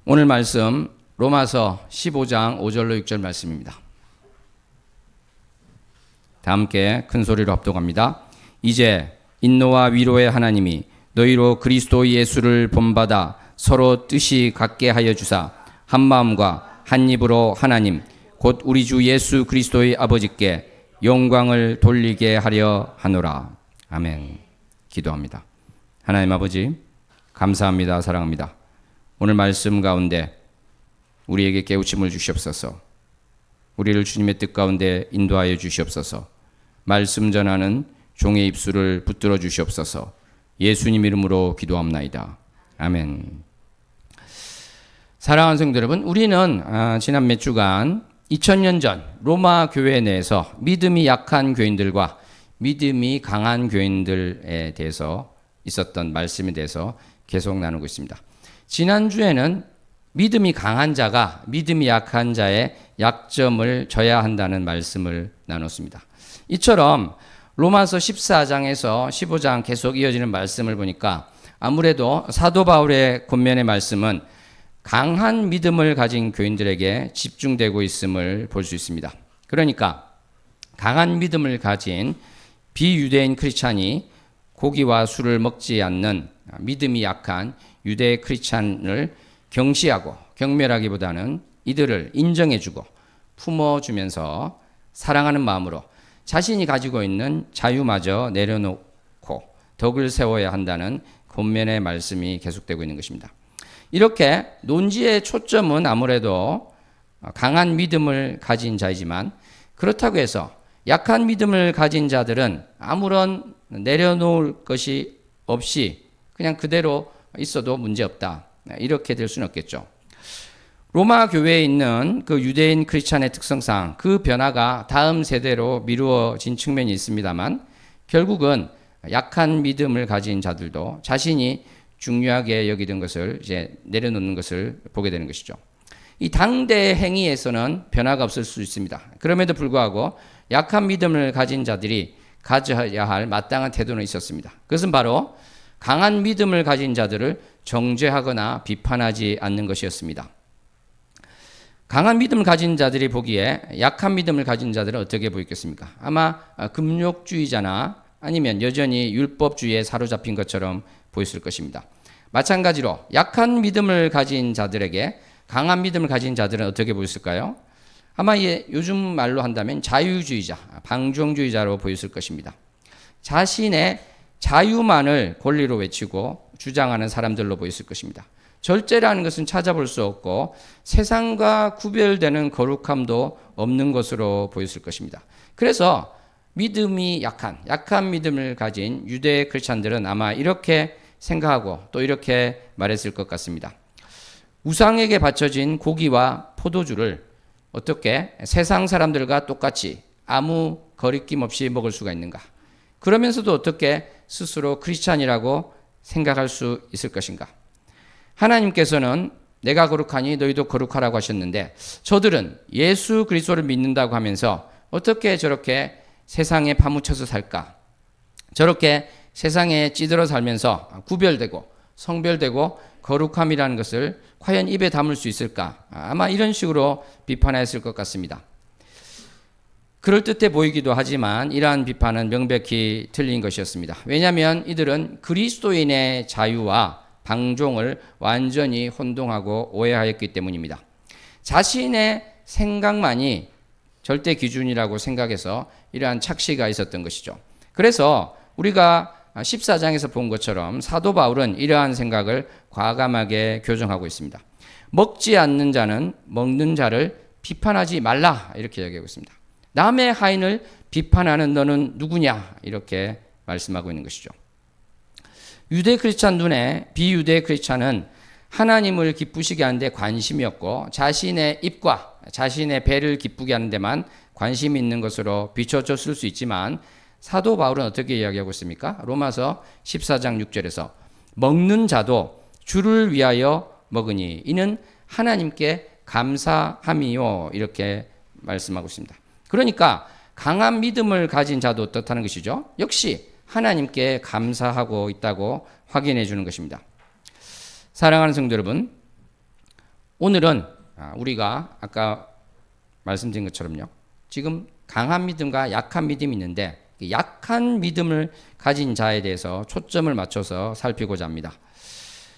오늘 말씀 로마서 15장 5절로 6절 말씀입니다. 다 함께 큰 소리로 합독합니다. 이제 인노와 위로의 하나님이 너희로 그리스도 예수를 본받아 서로 뜻이 같게 하여 주사 한 마음과 한 입으로 하나님 곧 우리 주 예수 그리스도의 아버지께 영광을 돌리게 하려 하노라. 아멘. 기도합니다. 하나님 아버지 감사합니다. 사랑합니다. 오늘 말씀 가운데 우리에게 깨우침을 주시옵소서. 우리를 주님의 뜻 가운데 인도하여 주시옵소서. 말씀 전하는 종의 입술을 붙들어 주시옵소서. 예수님 이름으로 기도합나이다. 아멘. 사랑하는 성도 여러분, 우리는 지난 몇 주간 2000년 전 로마 교회 내에서 믿음이 약한 교인들과 믿음이 강한 교인들에 대해서 있었던 말씀에 대해서 계속 나누고 있습니다. 지난주에는 믿음이 강한 자가 믿음이 약한 자의 약점을 져야 한다는 말씀을 나눴습니다. 이처럼 로마서 14장에서 15장 계속 이어지는 말씀을 보니까 아무래도 사도 바울의 권면의 말씀은 강한 믿음을 가진 교인들에게 집중되고 있음을 볼 수 있습니다. 그러니까 강한 믿음을 가진 비유대인 크리스찬이 고기와 술을 먹지 않는 믿음이 약한 유대 크리스찬을 경시하고 경멸하기보다는 이들을 인정해주고 품어주면서 사랑하는 마음으로 자신이 가지고 있는 자유마저 내려놓고 덕을 세워야 한다는 권면의 말씀이 계속되고 있는 것입니다. 이렇게 논지의 초점은 아무래도 강한 믿음을 가진 자이지만 그렇다고 해서 약한 믿음을 가진 자들은 아무런 내려놓을 것이 없이 그냥 그대로 있어도 문제없다. 이렇게 될 수는 없겠죠. 로마 교회에 있는 그 유대인 크리스찬의 특성상 그 변화가 다음 세대로 미루어진 측면이 있습니다만 결국은 약한 믿음을 가진 자들도 자신이 중요하게 여기던 것을 이제 내려놓는 것을 보게 되는 것이죠. 이 당대 행위에서는 변화가 없을 수 있습니다. 그럼에도 불구하고 약한 믿음을 가진 자들이 가져야 할 마땅한 태도는 있었습니다. 그것은 바로 강한 믿음을 가진 자들을 정죄하거나 비판하지 않는 것이었습니다. 강한 믿음을 가진 자들이 보기에 약한 믿음을 가진 자들은 어떻게 보이겠습니까? 아마 금욕주의자나 아니면 여전히 율법주의에 사로잡힌 것처럼 보였을 것입니다. 마찬가지로 약한 믿음을 가진 자들에게 강한 믿음을 가진 자들은 어떻게 보였을까요? 아마 요즘 말로 한다면 자유주의자, 방종주의자로 보였을 것입니다. 자신의 자유만을 권리로 외치고 주장하는 사람들로 보였을 것입니다. 절제라는 것은 찾아볼 수 없고 세상과 구별되는 거룩함도 없는 것으로 보였을 것입니다. 그래서 믿음이 약한 믿음을 가진 유대 크리스찬들은 아마 이렇게 생각하고 또 이렇게 말했을 것 같습니다. 우상에게 바쳐진 고기와 포도주를 어떻게 세상 사람들과 똑같이 아무 거리낌 없이 먹을 수가 있는가? 그러면서도 어떻게 스스로 크리스찬이라고 생각할 수 있을 것인가? 하나님께서는 내가 거룩하니 너희도 거룩하라고 하셨는데 저들은 예수 그리스도를 믿는다고 하면서 어떻게 저렇게 세상에 파묻혀서 살까? 저렇게 세상에 찌들어 살면서 구별되고 성별되고 거룩함이라는 것을 과연 입에 담을 수 있을까? 아마 이런 식으로 비판했을 것 같습니다. 그럴듯해 보이기도 하지만 이러한 비판은 명백히 틀린 것이었습니다. 왜냐하면 이들은 그리스도인의 자유와 방종을 완전히 혼동하고 오해하였기 때문입니다. 자신의 생각만이 절대 기준이라고 생각해서 이러한 착시가 있었던 것이죠. 그래서 우리가 14장에서 본 것처럼 사도 바울은 이러한 생각을 과감하게 교정하고 있습니다. 먹지 않는 자는 먹는 자를 비판하지 말라 이렇게 이야기하고 있습니다. 남의 하인을 비판하는 너는 누구냐 이렇게 말씀하고 있는 것이죠. 유대 크리스찬 눈에 비유대 크리스찬은 하나님을 기쁘시게 하는데 관심이 없고 자신의 입과 자신의 배를 기쁘게 하는 데만 관심이 있는 것으로 비춰졌을 수 있지만 사도 바울은 어떻게 이야기하고 있습니까? 로마서 14장 6절에서 먹는 자도 주를 위하여 먹으니 이는 하나님께 감사함이요 이렇게 말씀하고 있습니다. 그러니까 강한 믿음을 가진 자도 어떻다는 것이죠? 역시 하나님께 감사하고 있다고 확인해 주는 것입니다. 사랑하는 성도 여러분, 오늘은 우리가 아까 말씀드린 것처럼요. 지금 강한 믿음과 약한 믿음이 있는데 약한 믿음을 가진 자에 대해서 초점을 맞춰서 살피고자 합니다.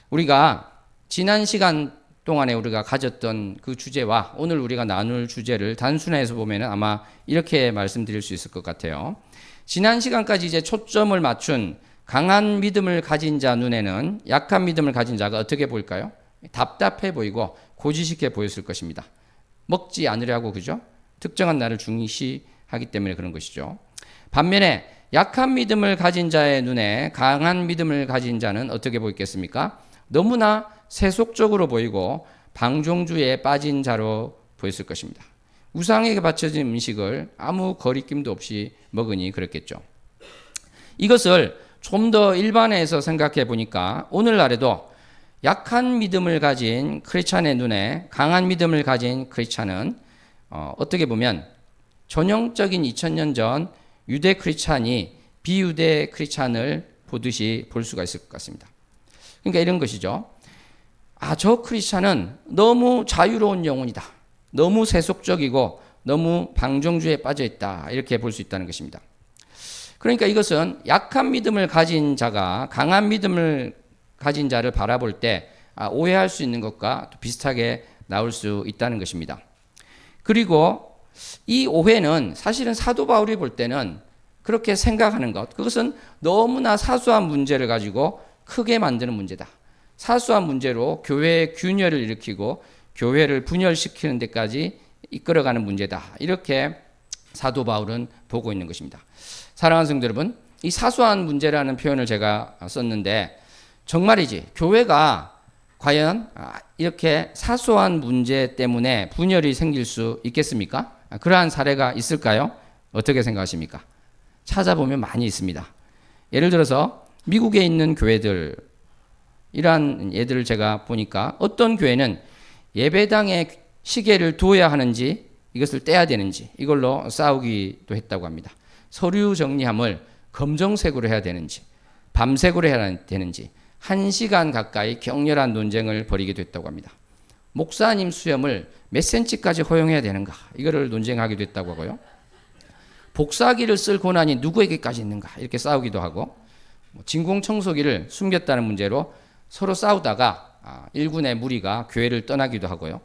우리가 지난 시간 동안에 우리가 가졌던 그 주제와 오늘 우리가 나눌 주제를 단순화해서 보면 아마 이렇게 말씀드릴 수 있을 것 같아요. 지난 시간까지 이제 초점을 맞춘 강한 믿음을 가진 자 눈에는 약한 믿음을 가진 자가 어떻게 보일까요? 답답해 보이고 고지식해 보였을 것입니다. 먹지 않으려고, 그죠? 특정한 날을 중시하기 때문에 그런 것이죠. 반면에 약한 믿음을 가진 자의 눈에 강한 믿음을 가진 자는 어떻게 보이겠습니까? 너무나 세속적으로 보이고 방종주의에 빠진 자로 보였을 것입니다. 우상에게 바쳐진 음식을 아무 거리낌도 없이 먹으니 그렇겠죠. 이것을 좀 더 일반화해서 생각해 보니까 오늘날에도 약한 믿음을 가진 크리스찬의 눈에 강한 믿음을 가진 크리스찬은 어떻게 보면 전형적인 2000년 전 유대 크리스찬이 비유대 크리스찬을 보듯이 볼 수가 있을 것 같습니다. 그러니까 이런 것이죠. 저 크리스찬은 너무 자유로운 영혼이다. 너무 세속적이고 너무 방종주의에 빠져 있다. 이렇게 볼 수 있다는 것입니다. 그러니까 이것은 약한 믿음을 가진 자가 강한 믿음을 가진 자를 바라볼 때 오해할 수 있는 것과 비슷하게 나올 수 있다는 것입니다. 그리고 이 오해는 사실은 사도 바울이 볼 때는 그렇게 생각하는 것, 그것은 너무나 사소한 문제를 가지고 크게 만드는 문제다. 사소한 문제로 교회의 균열을 일으키고 교회를 분열시키는 데까지 이끌어가는 문제다. 이렇게 사도 바울은 보고 있는 것입니다. 사랑하는 성도 여러분, 이 사소한 문제라는 표현을 제가 썼는데 정말이지 교회가 과연 이렇게 사소한 문제 때문에 분열이 생길 수 있겠습니까? 그러한 사례가 있을까요? 어떻게 생각하십니까? 찾아보면 많이 있습니다. 예를 들어서 미국에 있는 교회들, 이러한 예들을 제가 보니까 어떤 교회는 예배당에 시계를 두어야 하는지 이것을 떼야 되는지 이걸로 싸우기도 했다고 합니다. 서류 정리함을 검정색으로 해야 되는지 밤색으로 해야 되는지 1시간 가까이 격렬한 논쟁을 벌이기도 했다고 합니다. 목사님 수염을 몇 센치까지 허용해야 되는가 이거를 논쟁하기도 했다고 하고요. 복사기를 쓸 권한이 누구에게까지 있는가 이렇게 싸우기도 하고 진공청소기를 숨겼다는 문제로 서로 싸우다가 일군의 무리가 교회를 떠나기도 하고요.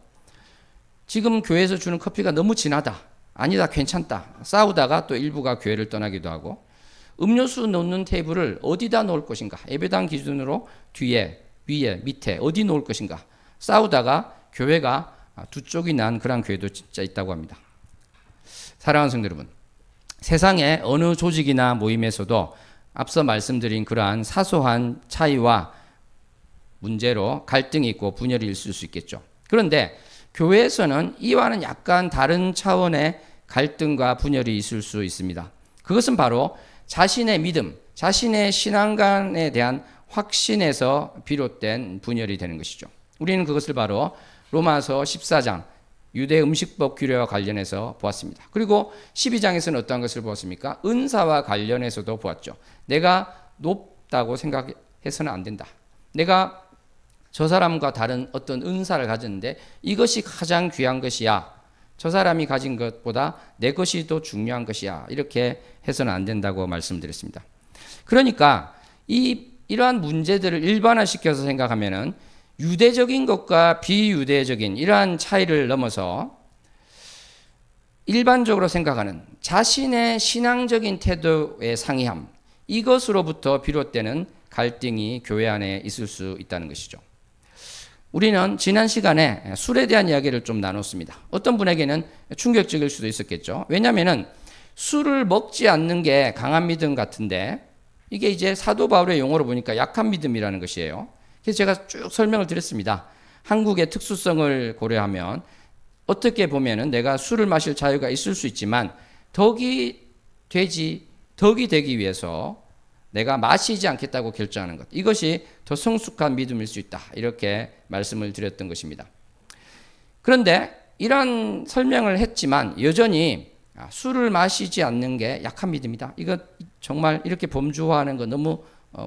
지금 교회에서 주는 커피가 너무 진하다. 아니다, 괜찮다. 싸우다가 또 일부가 교회를 떠나기도 하고 음료수 놓는 테이블을 어디다 놓을 것인가. 예배당 기준으로 뒤에, 위에, 밑에 어디 놓을 것인가. 싸우다가 교회가 두 쪽이 난 그런 교회도 진짜 있다고 합니다. 사랑하는 성도 여러분, 세상의 어느 조직이나 모임에서도 앞서 말씀드린 그러한 사소한 차이와 문제로 갈등이 있고 분열이 있을 수 있겠죠. 그런데 교회에서는 이와는 약간 다른 차원의 갈등과 분열이 있을 수 있습니다. 그것은 바로 자신의 믿음, 자신의 신앙관에 대한 확신에서 비롯된 분열이 되는 것이죠. 우리는 그것을 바로 로마서 14장 유대 음식법 규례와 관련해서 보았습니다. 그리고 12장에서는 어떠한 것을 보았습니까? 은사와 관련해서도 보았죠. 내가 높다고 생각해서는 안 된다. 내가 저 사람과 다른 어떤 은사를 가졌는데 이것이 가장 귀한 것이야. 저 사람이 가진 것보다 내 것이 더 중요한 것이야. 이렇게 해서는 안 된다고 말씀드렸습니다. 그러니까 이러한 문제들을 일반화시켜서 생각하면은 유대적인 것과 비유대적인 이러한 차이를 넘어서 일반적으로 생각하는 자신의 신앙적인 태도의 상이함, 이것으로부터 비롯되는 갈등이 교회 안에 있을 수 있다는 것이죠. 우리는 지난 시간에 술에 대한 이야기를 좀 나눴습니다. 어떤 분에게는 충격적일 수도 있었겠죠. 왜냐하면 술을 먹지 않는 게 강한 믿음 같은데 이게 이제 사도 바울의 용어로 보니까 약한 믿음이라는 것이에요. 그래서 제가 쭉 설명을 드렸습니다. 한국의 특수성을 고려하면 어떻게 보면은 내가 술을 마실 자유가 있을 수 있지만 덕이 되기 위해서 내가 마시지 않겠다고 결정하는 것. 이것이 더 성숙한 믿음일 수 있다. 이렇게 말씀을 드렸던 것입니다. 그런데 이런 설명을 했지만 여전히 술을 마시지 않는 게 약한 믿음이다. 이거 정말 이렇게 범주화하는 거 너무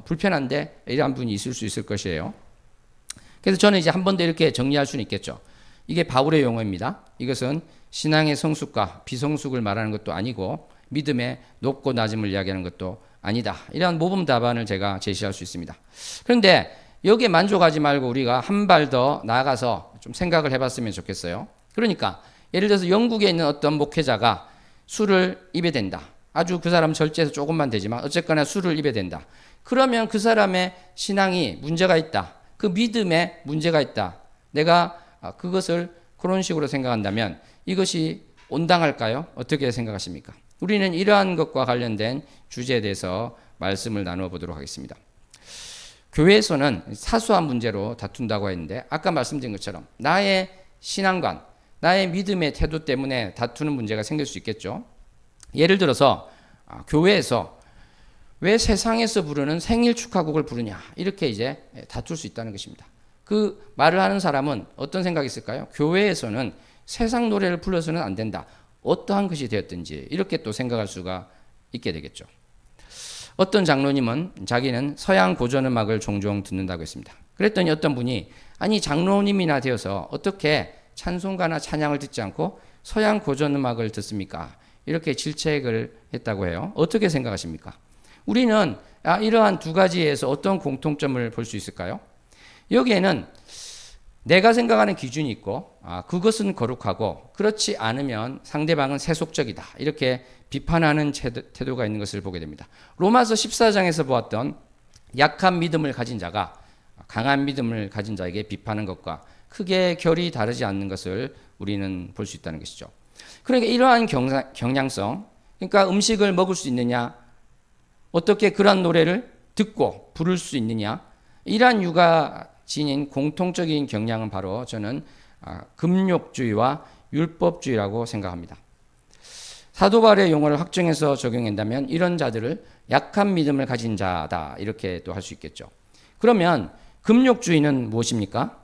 불편한데 이러한 분이 있을 수 있을 것이에요. 그래서 저는 이제 한 번 더 이렇게 정리할 수는 있겠죠. 이게 바울의 용어입니다. 이것은 신앙의 성숙과 비성숙을 말하는 것도 아니고 믿음의 높고 낮음을 이야기하는 것도 아니다. 이런 모범 답안을 제가 제시할 수 있습니다. 그런데 여기에 만족하지 말고 우리가 한 발 더 나아가서 좀 생각을 해봤으면 좋겠어요. 그러니까 예를 들어서 영국에 있는 어떤 목회자가 술을 입에 댄다. 아주 그 사람 절제해서 조금만 되지만 어쨌거나 술을 입에 댄다. 그러면 그 사람의 신앙이 문제가 있다. 그 믿음에 문제가 있다. 내가 그것을 그런 식으로 생각한다면 이것이 온당할까요? 어떻게 생각하십니까? 우리는 이러한 것과 관련된 주제에 대해서 말씀을 나누어 보도록 하겠습니다. 교회에서는 사소한 문제로 다툰다고 했는데 아까 말씀드린 것처럼 나의 신앙관, 나의 믿음의 태도 때문에 다투는 문제가 생길 수 있겠죠. 예를 들어서 교회에서 왜 세상에서 부르는 생일 축하곡을 부르냐 이렇게 이제 다툴 수 있다는 것입니다. 그 말을 하는 사람은 어떤 생각이 있을까요? 교회에서는 세상 노래를 불러서는 안 된다. 어떠한 것이 되었든지 이렇게 또 생각할 수가 있게 되겠죠. 어떤 장로님은 자기는 서양 고전음악을 종종 듣는다고 했습니다. 그랬더니 어떤 분이 아니 장로님이나 되어서 어떻게 찬송가나 찬양을 듣지 않고 서양 고전음악을 듣습니까? 이렇게 질책을 했다고 해요. 어떻게 생각하십니까? 우리는 이러한 두 가지에서 어떤 공통점을 볼 수 있을까요? 여기에는 내가 생각하는 기준이 있고 그것은 거룩하고 그렇지 않으면 상대방은 세속적이다. 이렇게 비판하는 태도가 있는 것을 보게 됩니다. 로마서 14장에서 보았던 약한 믿음을 가진 자가 강한 믿음을 가진 자에게 비판하는 것과 크게 결이 다르지 않는 것을 우리는 볼 수 있다는 것이죠. 그러니까 이러한 경향성, 그러니까 음식을 먹을 수 있느냐, 어떻게 그런 노래를 듣고 부를 수 있느냐, 이러한 이유가 지닌 공통적인 경향은 바로 저는 금욕주의와 율법주의라고 생각합니다. 사도 바울의 용어를 확정해서 적용한다면 이런 자들을 약한 믿음을 가진 자다 이렇게 또 할 수 있겠죠. 그러면 금욕주의는 무엇입니까?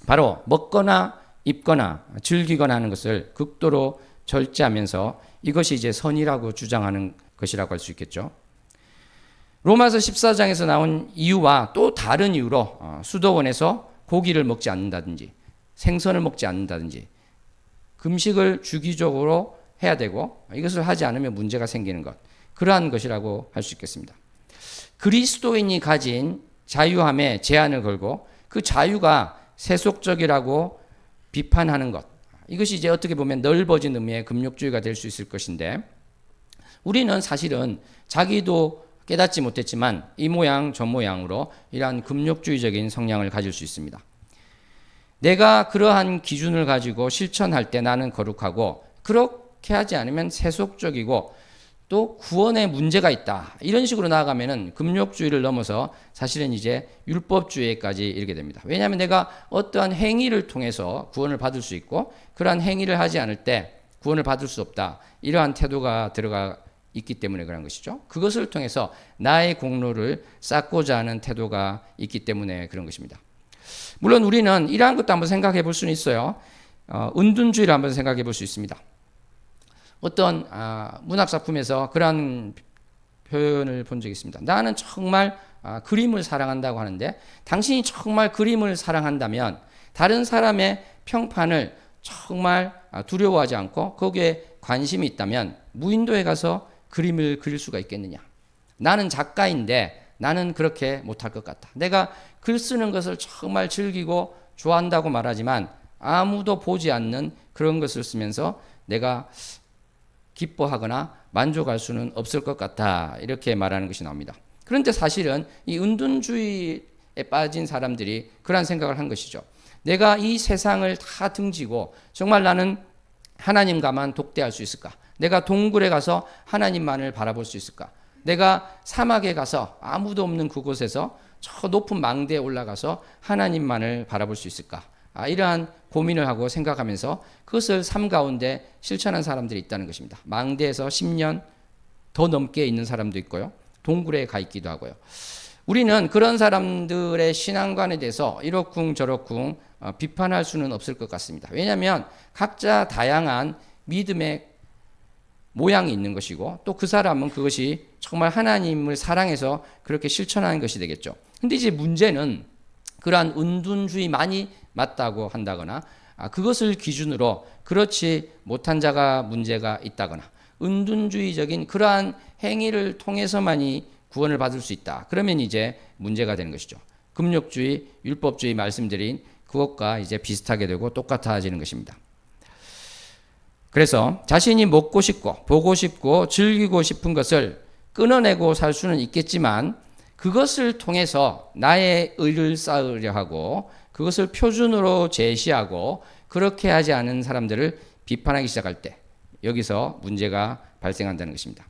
바로 먹거나 입거나 즐기거나 하는 것을 극도로 절제하면서 이것이 이제 선이라고 주장하는 것이라고 할 수 있겠죠. 로마서 14장에서 나온 이유와 또 다른 이유로 수도원에서 고기를 먹지 않는다든지 생선을 먹지 않는다든지 금식을 주기적으로 해야 되고 이것을 하지 않으면 문제가 생기는 것, 그러한 것이라고 할 수 있겠습니다. 그리스도인이 가진 자유함에 제한을 걸고 그 자유가 세속적이라고 비판하는 것, 이것이 이제 어떻게 보면 넓어진 의미의 금욕주의가 될 수 있을 것인데 우리는 사실은 자기도 깨닫지 못했지만 이 모양 저 모양으로 이러한 금욕주의적인 성향을 가질 수 있습니다. 내가 그러한 기준을 가지고 실천할 때 나는 거룩하고 그렇게 하지 않으면 세속적이고 또 구원에 문제가 있다. 이런 식으로 나아가면은 금욕주의를 넘어서 사실은 이제 율법주의까지 이르게 됩니다. 왜냐하면 내가 어떠한 행위를 통해서 구원을 받을 수 있고 그러한 행위를 하지 않을 때 구원을 받을 수 없다. 이러한 태도가 들어가 있기 때문에 그런 것이죠. 그것을 통해서 나의 공로를 쌓고자 하는 태도가 있기 때문에 그런 것입니다. 물론 우리는 이러한 것도 한번 생각해 볼 수는 있어요. 은둔주의를 한번 생각해 볼 수 있습니다. 어떤 문학작품에서 그러한 표현을 본 적이 있습니다. 나는 정말 그림을 사랑한다고 하는데 당신이 정말 그림을 사랑한다면 다른 사람의 평판을 정말 두려워하지 않고 거기에 관심이 있다면 무인도에 가서 그림을 그릴 수가 있겠느냐. 나는 작가인데 나는 그렇게 못할 것 같다. 내가 글 쓰는 것을 정말 즐기고 좋아한다고 말하지만 아무도 보지 않는 그런 것을 쓰면서 내가 기뻐하거나 만족할 수는 없을 것 같다. 이렇게 말하는 것이 나옵니다. 그런데 사실은 이 은둔주의에 빠진 사람들이 그런 생각을 한 것이죠. 내가 이 세상을 다 등지고 정말 나는 하나님과만 독대할 수 있을까? 내가 동굴에 가서 하나님만을 바라볼 수 있을까? 내가 사막에 가서 아무도 없는 그곳에서 저 높은 망대에 올라가서 하나님만을 바라볼 수 있을까? 이러한 고민을 하고 생각하면서 그것을 삶 가운데 실천한 사람들이 있다는 것입니다. 망대에서 10년 더 넘게 있는 사람도 있고요. 동굴에 가 있기도 하고요. 우리는 그런 사람들의 신앙관에 대해서 이렇쿵 저렇쿵 비판할 수는 없을 것 같습니다. 왜냐하면 각자 다양한 믿음의 모양이 있는 것이고 또 그 사람은 그것이 정말 하나님을 사랑해서 그렇게 실천하는 것이 되겠죠. 근데 이제 문제는 그러한 은둔주의 많이 맞다고 한다거나 그것을 기준으로 그렇지 못한 자가 문제가 있다거나 은둔주의적인 그러한 행위를 통해서만이 구원을 받을 수 있다. 그러면 이제 문제가 되는 것이죠. 금욕주의, 율법주의 말씀드린 그것과 이제 비슷하게 되고 똑같아지는 것입니다. 그래서 자신이 먹고 싶고 보고 싶고 즐기고 싶은 것을 끊어내고 살 수는 있겠지만 그것을 통해서 나의 의를 쌓으려 하고 그것을 표준으로 제시하고 그렇게 하지 않은 사람들을 비판하기 시작할 때 여기서 문제가 발생한다는 것입니다.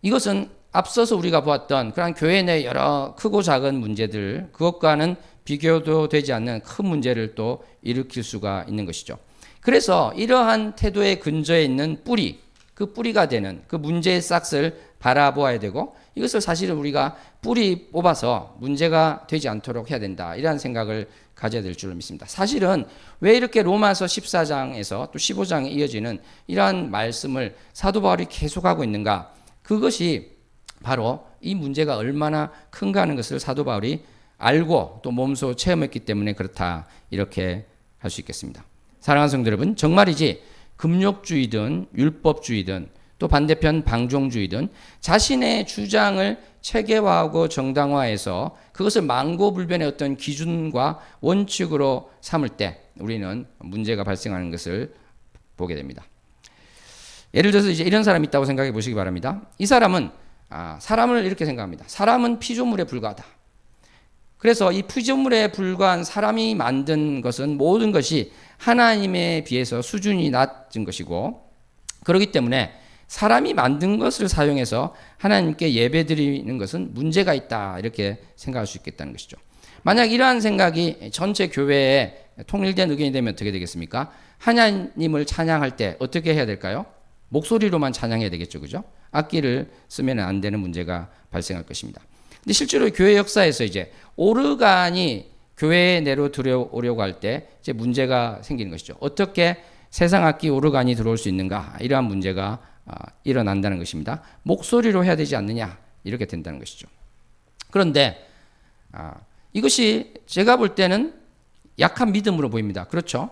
이것은 앞서서 우리가 보았던 그런 교회 내 여러 크고 작은 문제들 그것과는 비교도 되지 않는 큰 문제를 또 일으킬 수가 있는 것이죠. 그래서 이러한 태도의 근저에 있는 뿌리, 그 뿌리가 되는 그 문제의 싹을 바라보아야 되고 이것을 사실은 우리가 뿌리 뽑아서 문제가 되지 않도록 해야 된다. 이런 생각을 가져야 될 줄로 믿습니다. 사실은 왜 이렇게 로마서 14장에서 또 15장에 이어지는 이러한 말씀을 사도 바울이 계속하고 있는가? 그것이 바로 이 문제가 얼마나 큰가 하는 것을 사도 바울이 알고 또 몸소 체험했기 때문에 그렇다. 이렇게 할 수 있겠습니다. 사랑하는 성도 여러분, 정말이지 금욕주의든 율법주의든 또 반대편 방종주의든 자신의 주장을 체계화하고 정당화해서 그것을 망고불변의 어떤 기준과 원칙으로 삼을 때 우리는 문제가 발생하는 것을 보게 됩니다. 예를 들어서 이제 이런 사람이 있다고 생각해 보시기 바랍니다. 이 사람은 사람을 이렇게 생각합니다. 사람은 피조물에 불과하다. 그래서 이 피조물에 불과한 사람이 만든 것은 모든 것이 하나님에 비해서 수준이 낮은 것이고 그렇기 때문에 사람이 만든 것을 사용해서 하나님께 예배드리는 것은 문제가 있다 이렇게 생각할 수 있겠다는 것이죠. 만약 이러한 생각이 전체 교회에 통일된 의견이 되면 어떻게 되겠습니까? 하나님을 찬양할 때 어떻게 해야 될까요? 목소리로만 찬양해야 되겠죠, 그죠? 악기를 쓰면 안 되는 문제가 발생할 것입니다. 근데 실제로 교회 역사에서 이제 오르간이 교회 내로 들어오려고 할 때 이제 문제가 생기는 것이죠. 어떻게 세상 악기 오르간이 들어올 수 있는가? 이러한 문제가 일어난다는 것입니다. 목소리로 해야 되지 않느냐? 이렇게 된다는 것이죠. 그런데 이것이 제가 볼 때는 약한 믿음으로 보입니다. 그렇죠?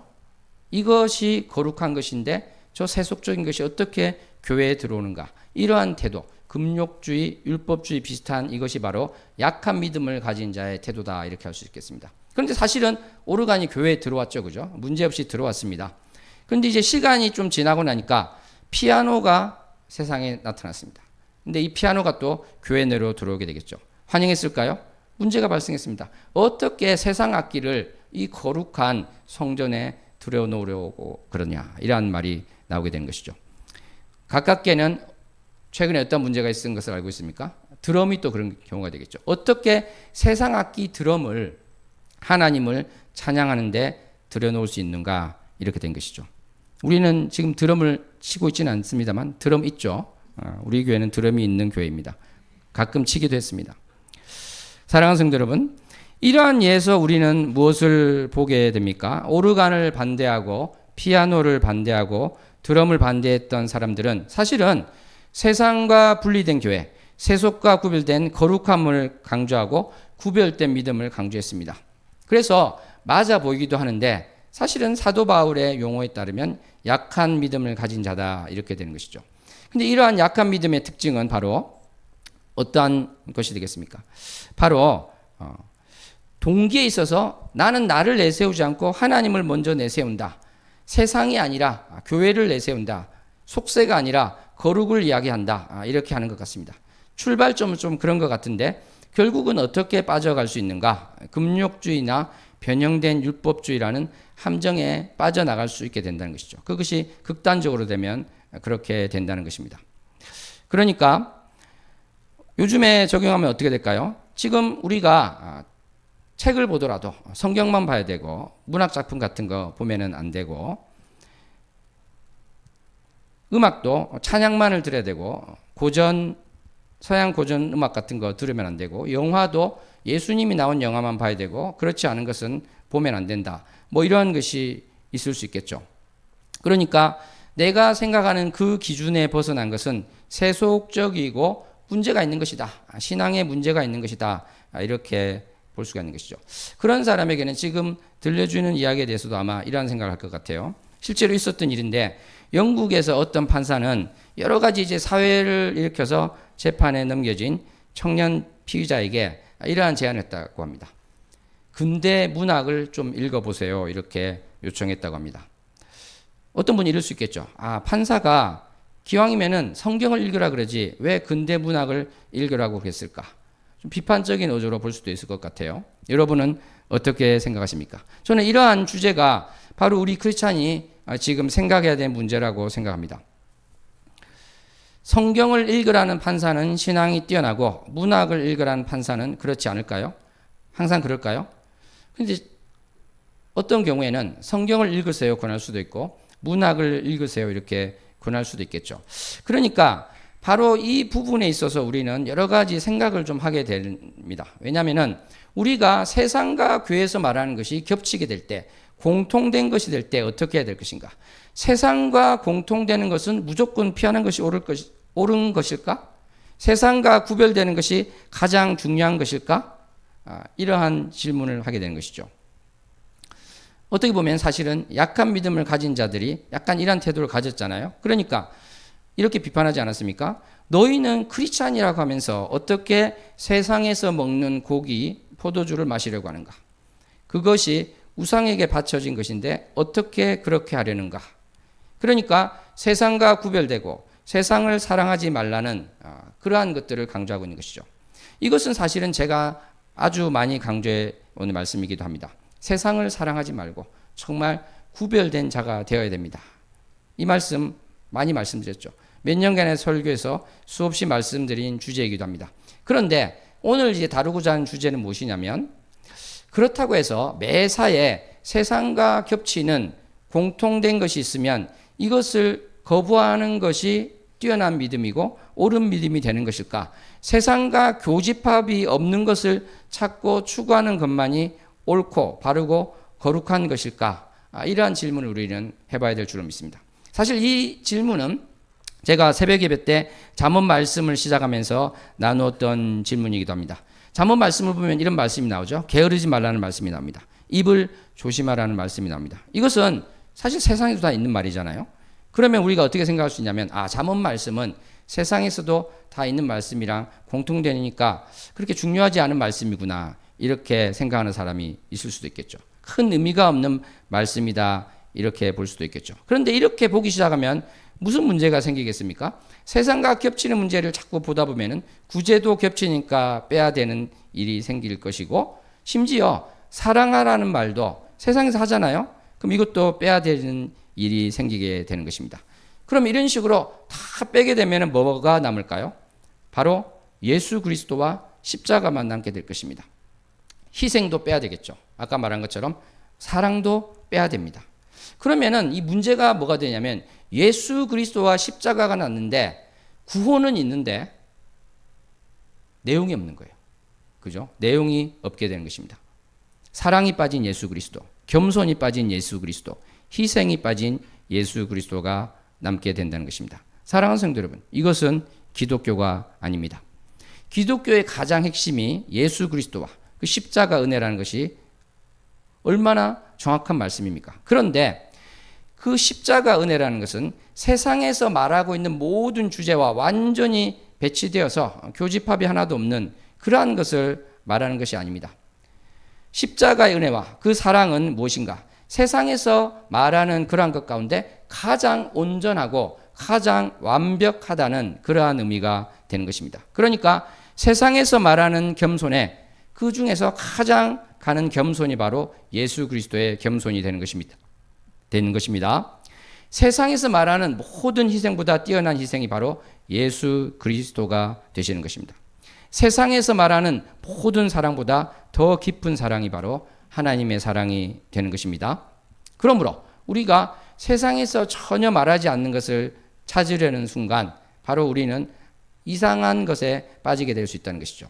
이것이 거룩한 것인데 저 세속적인 것이 어떻게 교회에 들어오는가? 이러한 태도, 금욕주의, 율법주의 비슷한 이것이 바로 약한 믿음을 가진 자의 태도다 이렇게 할 수 있겠습니다. 그런데 사실은 오르간이 교회에 들어왔죠, 그죠? 문제없이 들어왔습니다. 그런데 이제 시간이 좀 지나고 나니까 피아노가 세상에 나타났습니다. 근데 이 피아노가 또 교회 내로 들어오게 되겠죠. 환영했을까요? 문제가 발생했습니다. 어떻게 세상 악기를 이 거룩한 성전에 들여놓으려고 그러냐 이러한 말이 나오게 되는 것이죠. 가깝게는 최근에 어떤 문제가 있은 것을 알고 있습니까? 드럼이 또 그런 경우가 되겠죠. 어떻게 세상 악기 드럼을 하나님을 찬양하는데 들여놓을 수 있는가 이렇게 된 것이죠. 우리는 지금 드럼을 치고 있지는 않습니다만 드럼 있죠. 우리 교회는 드럼이 있는 교회입니다. 가끔 치기도 했습니다. 사랑하는 성도 여러분, 이러한 예에서 우리는 무엇을 보게 됩니까? 오르간을 반대하고 피아노를 반대하고 드럼을 반대했던 사람들은 사실은 세상과 분리된 교회, 세속과 구별된 거룩함을 강조하고 구별된 믿음을 강조했습니다. 그래서 맞아 보이기도 하는데 사실은 사도 바울의 용어에 따르면 약한 믿음을 가진 자다 이렇게 되는 것이죠. 근데 이러한 약한 믿음의 특징은 바로 어떠한 것이 되겠습니까? 바로 동기에 있어서 나는 나를 내세우지 않고 하나님을 먼저 내세운다. 세상이 아니라 교회를 내세운다. 속세가 아니라 거룩을 이야기한다. 이렇게 하는 것 같습니다. 출발점은 좀 그런 것 같은데 결국은 어떻게 빠져갈 수 있는가? 금욕주의나 변형된 율법주의라는 함정에 빠져나갈 수 있게 된다는 것이죠. 그것이 극단적으로 되면 그렇게 된다는 것입니다. 그러니까 요즘에 적용하면 어떻게 될까요? 지금 우리가 책을 보더라도 성경만 봐야 되고 문학작품 같은 거 보면은 안 되고 음악도 찬양만을 들어야 되고 서양 고전 음악 같은 거 들으면 안 되고 영화도 예수님이 나온 영화만 봐야 되고 그렇지 않은 것은 보면 안 된다. 뭐 이런 것이 있을 수 있겠죠. 그러니까 내가 생각하는 그 기준에 벗어난 것은 세속적이고 문제가 있는 것이다. 신앙에 문제가 있는 것이다. 이렇게 볼 수가 있는 것이죠. 그런 사람에게는 지금 들려주는 이야기에 대해서도 아마 이러한 생각을 할 것 같아요. 실제로 있었던 일인데 영국에서 어떤 판사는 여러 가지 이제 사회를 일으켜서 재판에 넘겨진 청년 피의자에게 이러한 제안을 했다고 합니다. 근대 문학을 좀 읽어보세요. 이렇게 요청했다고 합니다. 어떤 분이 이럴 수 있겠죠. 판사가 기왕이면은 성경을 읽으라 그러지 왜 근대 문학을 읽으라고 그랬을까? 좀 비판적인 어조로 볼 수도 있을 것 같아요. 여러분은 어떻게 생각하십니까? 저는 이러한 주제가 바로 우리 크리스찬이 지금 생각해야 될 문제라고 생각합니다. 성경을 읽으라는 판사는 신앙이 뛰어나고 문학을 읽으라는 판사는 그렇지 않을까요? 항상 그럴까요? 근데 어떤 경우에는 성경을 읽으세요 권할 수도 있고 문학을 읽으세요 이렇게 권할 수도 있겠죠. 그러니까 바로 이 부분에 있어서 우리는 여러 가지 생각을 좀 하게 됩니다. 왜냐하면 우리가 세상과 교회에서 말하는 것이 겹치게 될 때, 공통된 것이 될 때 어떻게 해야 될 것인가? 세상과 공통되는 것은 무조건 피하는 것이 옳은 것일까? 세상과 구별되는 것이 가장 중요한 것일까? 이러한 질문을 하게 되는 것이죠. 어떻게 보면 사실은 약한 믿음을 가진 자들이 약간 이런 태도를 가졌잖아요. 그러니까 이렇게 비판하지 않았습니까? 너희는 크리스찬이라고 하면서 어떻게 세상에서 먹는 고기, 포도주를 마시려고 하는가? 그것이 우상에게 바쳐진 것인데 어떻게 그렇게 하려는가? 그러니까 세상과 구별되고 세상을 사랑하지 말라는 그러한 것들을 강조하고 있는 것이죠. 이것은 사실은 제가 아주 많이 강조해 오는 말씀이기도 합니다. 세상을 사랑하지 말고 정말 구별된 자가 되어야 됩니다. 이 말씀 많이 말씀드렸죠. 몇 년간의 설교에서 수없이 말씀드린 주제이기도 합니다. 그런데 오늘 이제 다루고자 하는 주제는 무엇이냐면 그렇다고 해서 매사에 세상과 겹치는 공통된 것이 있으면 이것을 거부하는 것이 뛰어난 믿음이고 옳은 믿음이 되는 것일까? 세상과 교집합이 없는 것을 찾고 추구하는 것만이 옳고 바르고 거룩한 것일까? 이러한 질문을 우리는 해봐야 될 줄로 믿습니다. 사실 이 질문은 제가 새벽 예배 때 잠언 말씀을 시작하면서 나누었던 질문이기도 합니다. 잠언 말씀을 보면 이런 말씀이 나오죠. 게으르지 말라는 말씀이 나옵니다. 입을 조심하라는 말씀이 나옵니다. 이것은 사실 세상에도 다 있는 말이잖아요. 그러면 우리가 어떻게 생각할 수 있냐면 잠언 말씀은 세상에서도 다 있는 말씀이랑 공통되니까 그렇게 중요하지 않은 말씀이구나 이렇게 생각하는 사람이 있을 수도 있겠죠. 큰 의미가 없는 말씀이다 이렇게 볼 수도 있겠죠. 그런데 이렇게 보기 시작하면 무슨 문제가 생기겠습니까? 세상과 겹치는 문제를 자꾸 보다 보면은 구제도 겹치니까 빼야 되는 일이 생길 것이고 심지어 사랑하라는 말도 세상에서 하잖아요. 그럼 이것도 빼야 되는 일이 생기게 되는 것입니다. 그럼 이런 식으로 다 빼게 되면 뭐가 남을까요? 바로 예수 그리스도와 십자가만 남게 될 것입니다. 희생도 빼야 되겠죠. 아까 말한 것처럼 사랑도 빼야 됩니다. 그러면은 이 문제가 뭐가 되냐면 예수 그리스도와 십자가가 났는데 구원은 있는데 내용이 없는 거예요. 그죠? 내용이 없게 되는 것입니다. 사랑이 빠진 예수 그리스도, 겸손이 빠진 예수 그리스도, 희생이 빠진 예수 그리스도가 남게 된다는 것입니다. 사랑하는 성도 여러분, 이것은 기독교가 아닙니다. 기독교의 가장 핵심이 예수 그리스도와 그 십자가 은혜라는 것이 얼마나 정확한 말씀입니까? 그런데 그 십자가 은혜라는 것은 세상에서 말하고 있는 모든 주제와 완전히 배치되어서 교집합이 하나도 없는 그러한 것을 말하는 것이 아닙니다. 십자가의 은혜와 그 사랑은 무엇인가? 세상에서 말하는 그러한 것 가운데 가장 온전하고 가장 완벽하다는 그러한 의미가 되는 것입니다. 그러니까 세상에서 말하는 겸손에 그 중에서 가장 가는 겸손이 바로 예수 그리스도의 겸손이 되는 것입니다. 세상에서 말하는 모든 희생보다 뛰어난 희생이 바로 예수 그리스도가 되시는 것입니다. 세상에서 말하는 모든 사랑보다 더 깊은 사랑이 바로 하나님의 사랑이 되는 것입니다. 그러므로 우리가 세상에서 전혀 말하지 않는 것을 찾으려는 순간 바로 우리는 이상한 것에 빠지게 될 수 있다는 것이죠.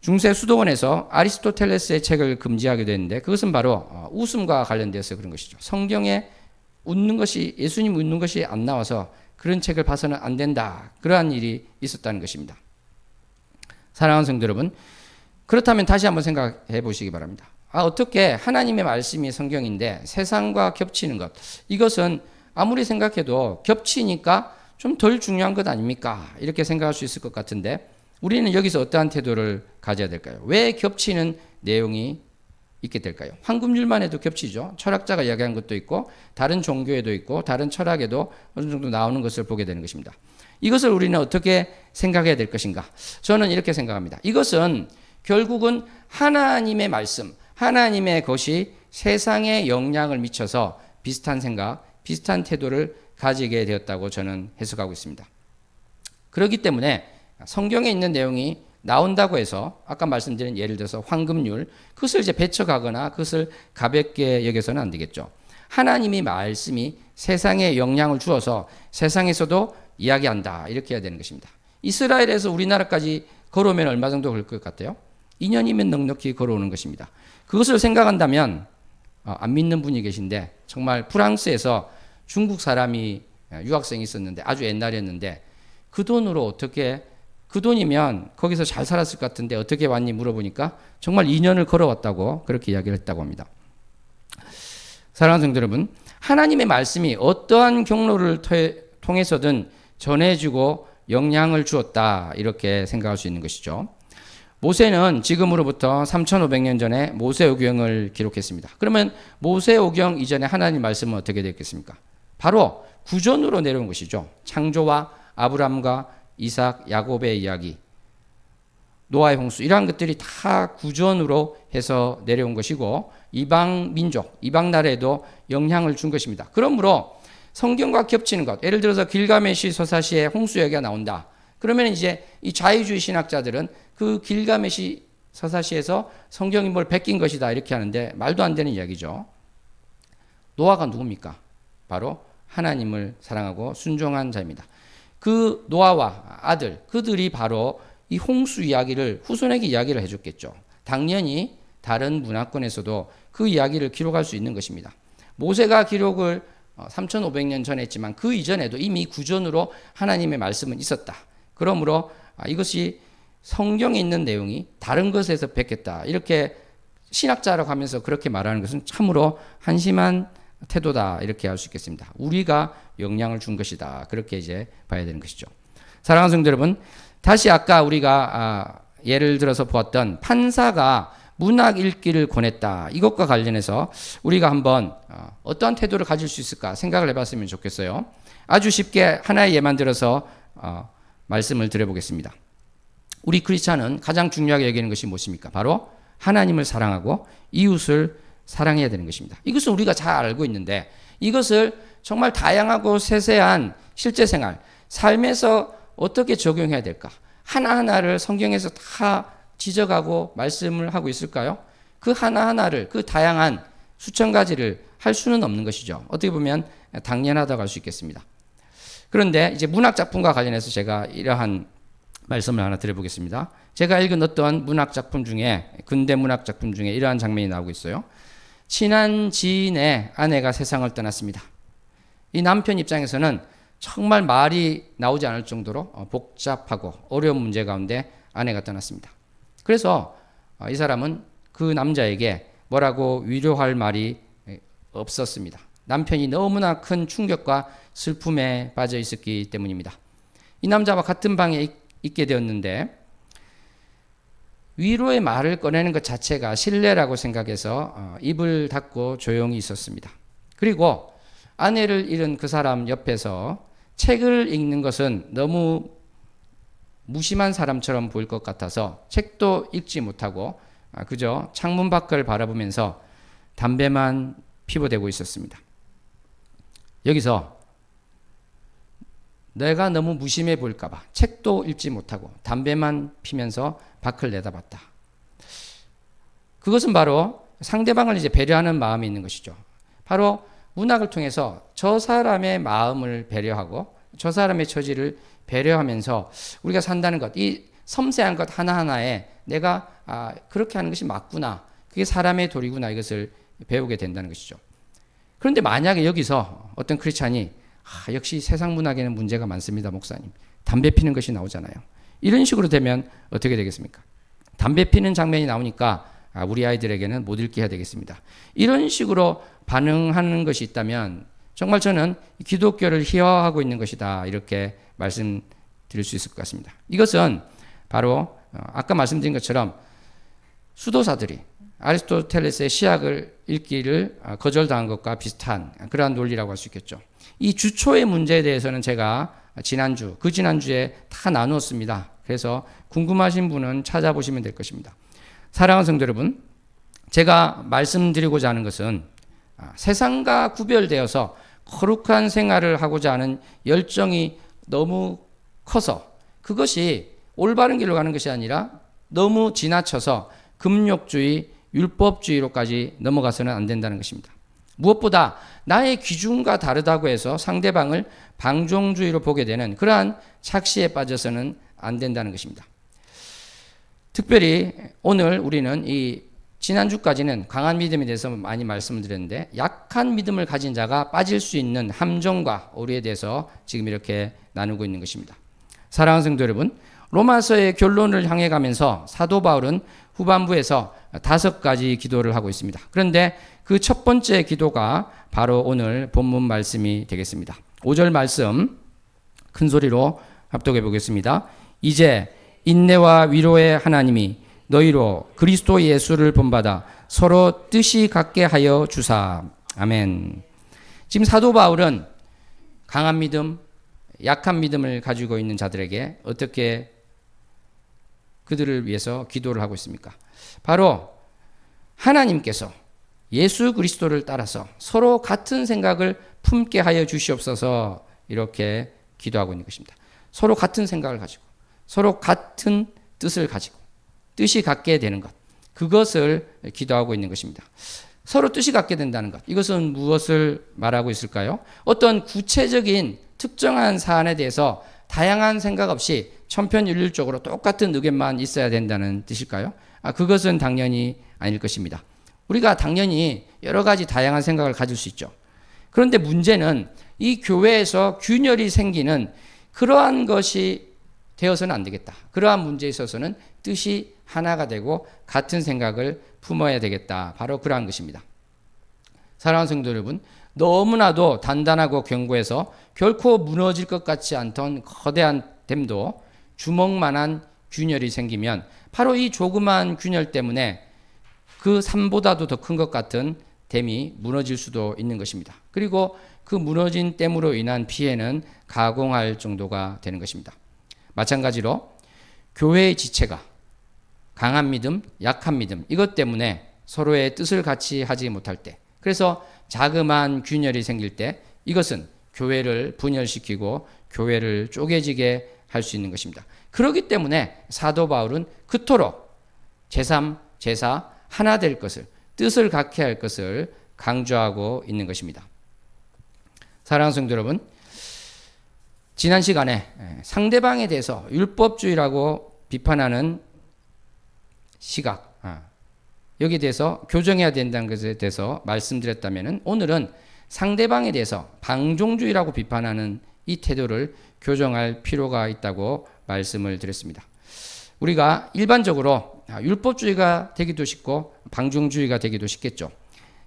중세 수도원에서 아리스토텔레스의 책을 금지하게 됐는데 그것은 바로 웃음과 관련돼서 그런 것이죠. 성경에 웃는 것이 예수님 웃는 것이 안 나와서 그런 책을 봐서는 안 된다. 그러한 일이 있었다는 것입니다. 사랑하는 성도 여러분, 그렇다면 다시 한번 생각해 보시기 바랍니다. 어떻게 하나님의 말씀이 성경인데 세상과 겹치는 것, 이것은 아무리 생각해도 겹치니까 좀 덜 중요한 것 아닙니까? 이렇게 생각할 수 있을 것 같은데 우리는 여기서 어떠한 태도를 가져야 될까요? 왜 겹치는 내용이 있게 될까요? 황금률만 해도 겹치죠. 철학자가 이야기한 것도 있고 다른 종교에도 있고 다른 철학에도 어느 정도 나오는 것을 보게 되는 것입니다. 이것을 우리는 어떻게 생각해야 될 것인가? 저는 이렇게 생각합니다. 이것은 결국은 하나님의 말씀, 하나님의 것이 세상에 영향을 미쳐서 비슷한 생각, 비슷한 태도를 가지게 되었다고 저는 해석하고 있습니다. 그렇기 때문에 성경에 있는 내용이 나온다고 해서 아까 말씀드린 예를 들어서 황금률, 그것을 이제 배척하거나 그것을 가볍게 여겨서는 안 되겠죠. 하나님이 말씀이 세상에 영향을 주어서 세상에서도 이야기한다, 이렇게 해야 되는 것입니다. 이스라엘에서 우리나라까지 걸어오면 얼마 정도 걸릴 것 같아요? 2년이면 넉넉히 걸어오는 것입니다. 그것을 생각한다면 안 믿는 분이 계신데 정말 프랑스에서 중국 사람이 유학생이 있었는데 아주 옛날이었는데 그 돈으로 어떻게, 그 돈이면 거기서 잘 살았을 것 같은데 어떻게 왔니 물어보니까 정말 2년을 걸어왔다고 그렇게 이야기를 했다고 합니다. 사랑하는 성도 여러분, 하나님의 말씀이 어떠한 경로를 통해서든 전해주고 영향을 주었다, 이렇게 생각할 수 있는 것이죠. 모세는 지금으로부터 3,500년 전에 모세오경을 기록했습니다. 그러면 모세오경 이전에 하나님 말씀은 어떻게 됐겠습니까? 바로 구전으로 내려온 것이죠. 창조와 아브람과 이삭, 야곱의 이야기, 노아의 홍수, 이러한 것들이 다 구전으로 해서 내려온 것이고 이방 민족, 이방 나라에도 영향을 준 것입니다. 그러므로 성경과 겹치는 것, 예를 들어서 길가메시 서사시에 홍수 이야기가 나온다. 그러면 이제 이 자유주의 신학자들은 그 길가메시 서사시에서 성경이 뭘 베낀 것이다, 이렇게 하는데 말도 안 되는 이야기죠. 노아가 누굽니까? 바로 하나님을 사랑하고 순종한 자입니다. 그 노아와 아들, 그들이 바로 이 홍수 이야기를 후손에게 이야기를 해줬겠죠. 당연히 다른 문화권에서도 그 이야기를 기록할 수 있는 것입니다. 모세가 기록을 3,500년 전에 했지만 그 이전에도 이미 구전으로 하나님의 말씀은 있었다. 그러므로 이것이 성경에 있는 내용이 다른 것에서 뵙겠다, 이렇게 신학자라고 하면서 그렇게 말하는 것은 참으로 한심한 태도다, 이렇게 할 수 있겠습니다. 우리가 영향을 준 것이다, 그렇게 이제 봐야 되는 것이죠. 사랑하는 성도 여러분, 다시 아까 우리가 예를 들어서 보았던 판사가 문학 읽기를 권했다, 이것과 관련해서 우리가 한번 어떠한 태도를 가질 수 있을까 생각을 해봤으면 좋겠어요. 아주 쉽게 하나의 예만 들어서 말씀을 드려보겠습니다. 우리 크리스찬은 가장 중요하게 여기는 것이 무엇입니까? 바로 하나님을 사랑하고 이웃을 사랑해야 되는 것입니다. 이것은 우리가 잘 알고 있는데 이것을 정말 다양하고 세세한 실제 생활, 삶에서 어떻게 적용해야 될까? 하나하나를 성경에서 다 지적하고 말씀을 하고 있을까요? 그 하나하나를, 그 다양한 수천 가지를 할 수는 없는 것이죠. 어떻게 보면 당연하다고 할 수 있겠습니다. 그런데 이제 문학 작품과 관련해서 제가 이러한 말씀을 하나 드려보겠습니다. 제가 읽은 어떤 문학 작품 중에, 근대 문학 작품 중에 이러한 장면이 나오고 있어요. 친한 지인의 아내가 세상을 떠났습니다. 이 남편 입장에서는 정말 말이 나오지 않을 정도로 복잡하고 어려운 문제 가운데 아내가 떠났습니다. 그래서 이 사람은 그 남자에게 뭐라고 위로할 말이 없었습니다. 남편이 너무나 큰 충격과 슬픔에 빠져 있었기 때문입니다. 이 남자와 같은 방에 있게 되었는데 위로의 말을 꺼내는 것 자체가 신뢰라고 생각해서 입을 닫고 조용히 있었습니다. 그리고 아내를 잃은 그 사람 옆에서 책을 읽는 것은 너무 무심한 사람처럼 보일 것 같아서 책도 읽지 못하고 그저 창문 밖을 바라보면서 담배만 피워대고 있었습니다. 여기서 내가 너무 무심해 보일까 봐 책도 읽지 못하고 담배만 피면서 밖을 내다봤다. 그것은 바로 상대방을 이제 배려하는 마음이 있는 것이죠. 바로 문학을 통해서 저 사람의 마음을 배려하고 저 사람의 처지를 배려하면서 우리가 산다는 것, 이 섬세한 것 하나하나에 내가 그렇게 하는 것이 맞구나, 그게 사람의 도리구나, 이것을 배우게 된다는 것이죠. 그런데 만약에 여기서 어떤 크리스찬이 역시 세상 문학에는 문제가 많습니다, 목사님. 담배 피는 것이 나오잖아요. 이런 식으로 되면 어떻게 되겠습니까? 담배 피는 장면이 나오니까 우리 아이들에게는 못 읽게 해야 되겠습니다. 이런 식으로 반응하는 것이 있다면 정말 저는 기독교를 희화화하고 있는 것이다, 이렇게 말씀드릴 수 있을 것 같습니다. 이것은 바로 아까 말씀드린 것처럼 수도사들이 아리스토텔레스의 시학을 읽기를 거절당한 것과 비슷한 그러한 논리라고 할 수 있겠죠. 이 주초의 문제에 대해서는 제가 그 지난주에 다 나누었습니다. 그래서 궁금하신 분은 찾아보시면 될 것입니다. 사랑하는 성도 여러분, 제가 말씀드리고자 하는 것은 세상과 구별되어서 거룩한 생활을 하고자 하는 열정이 너무 커서 그것이 올바른 길로 가는 것이 아니라 너무 지나쳐서 금욕주의, 율법주의로까지 넘어가서는 안 된다는 것입니다. 무엇보다 나의 기준과 다르다고 해서 상대방을 방종주의로 보게 되는 그러한 착시에 빠져서는 안 된다는 것입니다. 특별히 오늘 우리는 이 지난주까지는 강한 믿음에 대해서 많이 말씀을 드렸는데 약한 믿음을 가진 자가 빠질 수 있는 함정과 오류에 대해서 지금 이렇게 나누고 있는 것입니다. 사랑하는 성도 여러분, 로마서의 결론을 향해 가면서 사도 바울은 후반부에서 5가지 기도를 하고 있습니다. 그런데 그 첫 번째 기도가 바로 오늘 본문 말씀이 되겠습니다. 5절 말씀 큰 소리로 합독해 보겠습니다. 이제 인내와 위로의 하나님이 너희로 그리스도 예수를 본받아 서로 뜻이 같게 하여 주사. 아멘. 지금 사도 바울은 강한 믿음, 약한 믿음을 가지고 있는 자들에게 어떻게 그들을 위해서 기도를 하고 있습니까? 바로 하나님께서 예수 그리스도를 따라서 서로 같은 생각을 품게 하여 주시옵소서, 이렇게 기도하고 있는 것입니다. 서로 같은 생각을 가지고 서로 같은 뜻을 가지고 뜻이 같게 되는 것, 그것을 기도하고 있는 것입니다. 서로 뜻이 같게 된다는 것, 이것은 무엇을 말하고 있을까요? 어떤 구체적인 특정한 사안에 대해서 다양한 생각 없이 천편일률적으로 똑같은 의견만 있어야 된다는 뜻일까요? 그것은 당연히 아닐 것입니다. 우리가 당연히 여러 가지 다양한 생각을 가질 수 있죠. 그런데 문제는 이 교회에서 균열이 생기는 그러한 것이 되어서는 안 되겠다. 그러한 문제에 있어서는 뜻이 하나가 되고 같은 생각을 품어야 되겠다. 바로 그러한 것입니다. 사랑하는 성도 여러분, 너무나도 단단하고 견고해서 결코 무너질 것 같지 않던 거대한 댐도 주먹만한 균열이 생기면 바로 이 조그만 균열 때문에 그 산보다도 더 큰 것 같은 댐이 무너질 수도 있는 것입니다. 그리고 그 무너진 댐으로 인한 피해는 가공할 정도가 되는 것입니다. 마찬가지로 교회의 지체가 강한 믿음, 약한 믿음, 이것 때문에 서로의 뜻을 같이 하지 못할 때, 그래서 자그마한 균열이 생길 때 이것은 교회를 분열시키고 교회를 쪼개지게 할 수 있는 것입니다. 그렇기 때문에 사도 바울은 그토록 제3, 제4 하나 될 것을, 뜻을 갖게 할 것을 강조하고 있는 것입니다. 사랑하는 성도 여러분, 지난 시간에 상대방에 대해서 율법주의라고 비판하는 시각, 여기에 대해서 교정해야 된다는 것에 대해서 말씀드렸다면 오늘은 상대방에 대해서 방종주의라고 비판하는 이 태도를 교정할 필요가 있다고 말씀을 드렸습니다. 우리가 일반적으로 율법주의가 되기도 쉽고 방종주의가 되기도 쉽겠죠.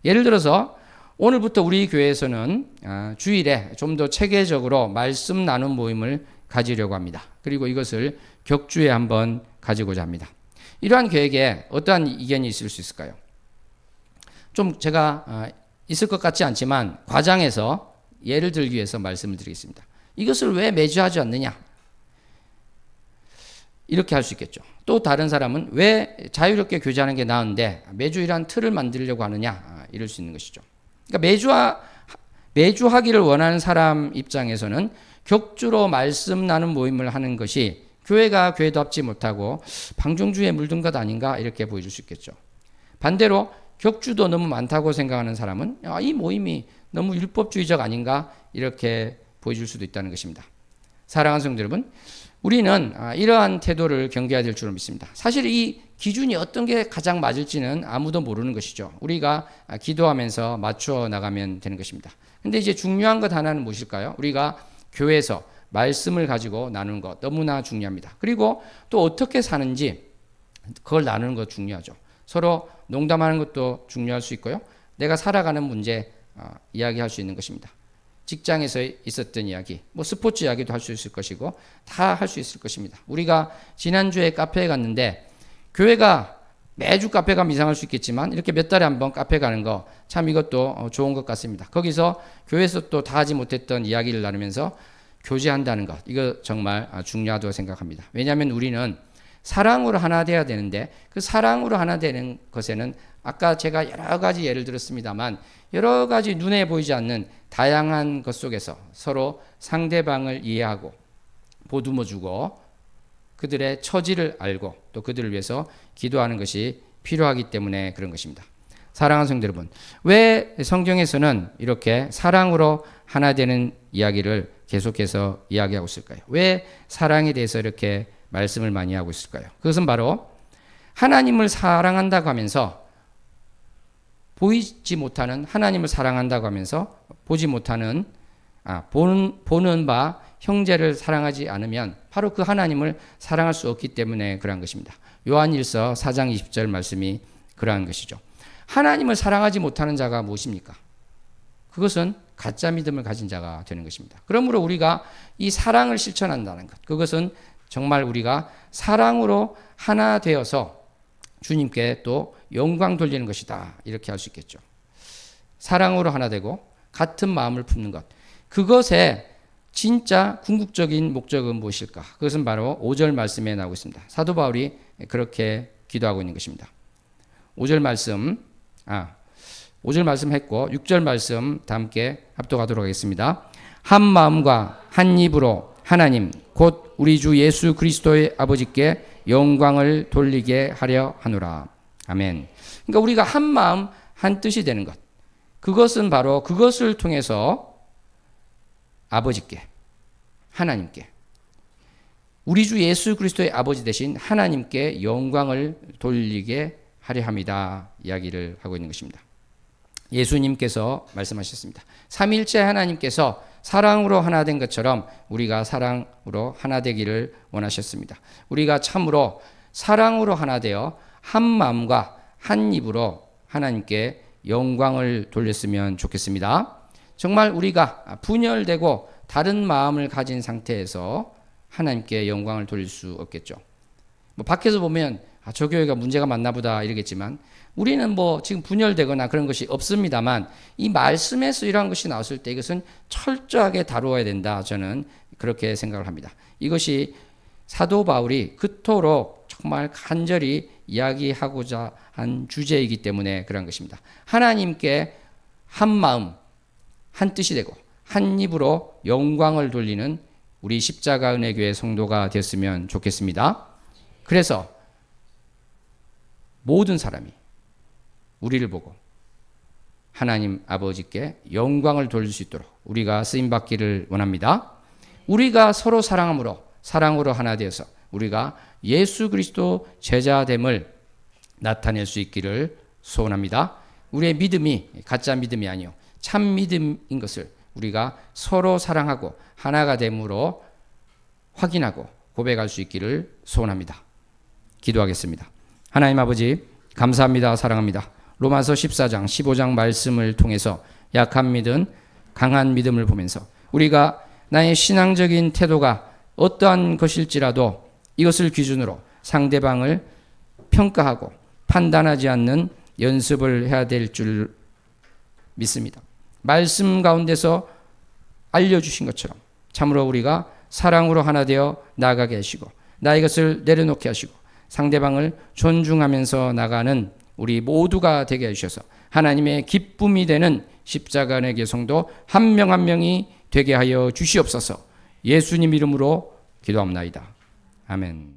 예를 들어서 오늘부터 우리 교회에서는 주일에 좀 더 체계적으로 말씀 나눔 모임을 가지려고 합니다. 그리고 이것을 격주에 한번 가지고자 합니다. 이러한 계획에 어떠한 이견이 있을 수 있을까요? 좀 제가 있을 것 같지 않지만 과장해서 예를 들기 위해서 말씀을 드리겠습니다. 이것을 왜 매주 하지 않느냐? 이렇게 할 수 있겠죠. 또 다른 사람은 왜 자유롭게 교제하는 게 나은데 매주 이러한 틀을 만들려고 하느냐? 이럴 수 있는 것이죠. 그러니까 매주 하기를 원하는 사람 입장에서는 격주로 말씀 나눈 모임을 하는 것이 교회가 교회답지 못하고 방종주의에 물든 것 아닌가, 이렇게 보여줄 수 있겠죠. 반대로 격주도 너무 많다고 생각하는 사람은 이 모임이 너무 율법주의적 아닌가, 이렇게 보여줄 수도 있다는 것입니다. 사랑하는 성도 여러분, 우리는 이러한 태도를 경계해야 될 줄로 믿습니다. 사실 이 기준이 어떤 게 가장 맞을지는 아무도 모르는 것이죠. 우리가 기도하면서 맞추어 나가면 되는 것입니다. 근데 이제 중요한 것 하나는 무엇일까요? 우리가 교회에서 말씀을 가지고 나누는 것 너무나 중요합니다. 그리고 또 어떻게 사는지, 그걸 나누는 거 중요하죠. 서로 농담하는 것도 중요할 수 있고요. 내가 살아가는 문제 이야기할 수 있는 것입니다. 직장에서 있었던 이야기, 뭐 스포츠 이야기도 할 수 있을 것이고 다 할 수 있을 것입니다. 우리가 지난주에 카페에 갔는데 교회가 매주 카페 가면 이상할 수 있겠지만 이렇게 몇 달에 한 번 카페 가는 거 참 이것도 좋은 것 같습니다. 거기서 교회에서 또 다 하지 못했던 이야기를 나누면서 교제한다는 것, 이거 정말 중요하다고 생각합니다. 왜냐하면 우리는 사랑으로 하나 돼야 되는데 그 사랑으로 하나 되는 것에는 아까 제가 여러 가지 예를 들었습니다만 여러 가지 눈에 보이지 않는 다양한 것 속에서 서로 상대방을 이해하고 보듬어주고 그들의 처지를 알고 또 그들을 위해서 기도하는 것이 필요하기 때문에 그런 것입니다. 사랑하는 성도 여러분, 왜 성경에서는 이렇게 사랑으로 하나 되는 이야기를 계속해서 이야기하고 있을까요? 왜 사랑에 대해서 이렇게 말씀을 많이 하고 있을까요? 그것은 바로 하나님을 사랑한다고 하면서 보이지 못하는 하나님을 사랑한다고 하면서 보지 못하는 보는 바 형제를 사랑하지 않으면 바로 그 하나님을 사랑할 수 없기 때문에 그러한 것입니다. 요한일서 4장 20절 말씀이 그러한 것이죠. 하나님을 사랑하지 못하는 자가 무엇입니까? 그것은 가짜 믿음을 가진 자가 되는 것입니다. 그러므로 우리가 이 사랑을 실천한다는 것, 그것은 정말 우리가 사랑으로 하나 되어서 주님께 또 영광 돌리는 것이다, 이렇게 할 수 있겠죠. 사랑으로 하나 되고 같은 마음을 품는 것, 그것의 진짜 궁극적인 목적은 무엇일까? 그것은 바로 5절 말씀에 나오고 있습니다. 사도 바울이 그렇게 기도하고 있는 것입니다. 5절 말씀 했고 6절 말씀 다 함께 합독하도록 하겠습니다. 한 마음과 한 입으로 하나님 곧 우리 주 예수 그리스도의 아버지께 영광을 돌리게 하려 하노라. 아멘. 그러니까 우리가 한 마음 한 뜻이 되는 것, 그것은 바로 그것을 통해서 아버지께, 하나님께, 우리 주 예수 그리스도의 아버지 되신 하나님께 영광을 돌리게 하려 합니다, 이야기를 하고 있는 것입니다. 예수님께서 말씀하셨습니다. 삼일째 하나님께서 사랑으로 하나 된 것처럼 우리가 사랑으로 하나 되기를 원하셨습니다. 우리가 참으로 사랑으로 하나 되어 한 마음과 한 입으로 하나님께 영광을 돌렸으면 좋겠습니다. 정말 우리가 분열되고 다른 마음을 가진 상태에서 하나님께 영광을 돌릴 수 없겠죠. 뭐 밖에서 보면 저 교회가 문제가 많나 보다 이러겠지만 우리는 뭐 지금 분열되거나 그런 것이 없습니다만 이 말씀에서 이러한 것이 나왔을 때 이것은 철저하게 다루어야 된다, 저는 그렇게 생각을 합니다. 이것이 사도 바울이 그토록 정말 간절히 이야기하고자 한 주제이기 때문에 그런 것입니다. 하나님께 한 마음 한 뜻이 되고 한 입으로 영광을 돌리는 우리 십자가 은혜교회 성도가 되었으면 좋겠습니다. 그래서 모든 사람이 우리를 보고 하나님 아버지께 영광을 돌릴 수 있도록 우리가 쓰임받기를 원합니다. 우리가 서로 사랑함으로 사랑으로 하나 되어서 우리가 예수 그리스도 제자됨을 나타낼 수 있기를 소원합니다. 우리의 믿음이 가짜 믿음이 아니요 참 믿음인 것을 우리가 서로 사랑하고 하나가 됨으로 확인하고 고백할 수 있기를 소원합니다. 기도하겠습니다. 하나님 아버지 감사합니다. 사랑합니다. 로마서 14장 15장 말씀을 통해서 약한 믿음, 강한 믿음을 보면서 우리가 나의 신앙적인 태도가 어떠한 것일지라도 이것을 기준으로 상대방을 평가하고 판단하지 않는 연습을 해야 될 줄 믿습니다. 말씀 가운데서 알려주신 것처럼 참으로 우리가 사랑으로 하나 되어 나아가게 하시고 나의 것을 내려놓게 하시고 상대방을 존중하면서 나가는 우리 모두가 되게 해주셔서 하나님의 기쁨이 되는 십자가 은혜교회 성도 한 명 한 명이 되게 하여 주시옵소서. 예수님 이름으로 기도합나이다. 아멘.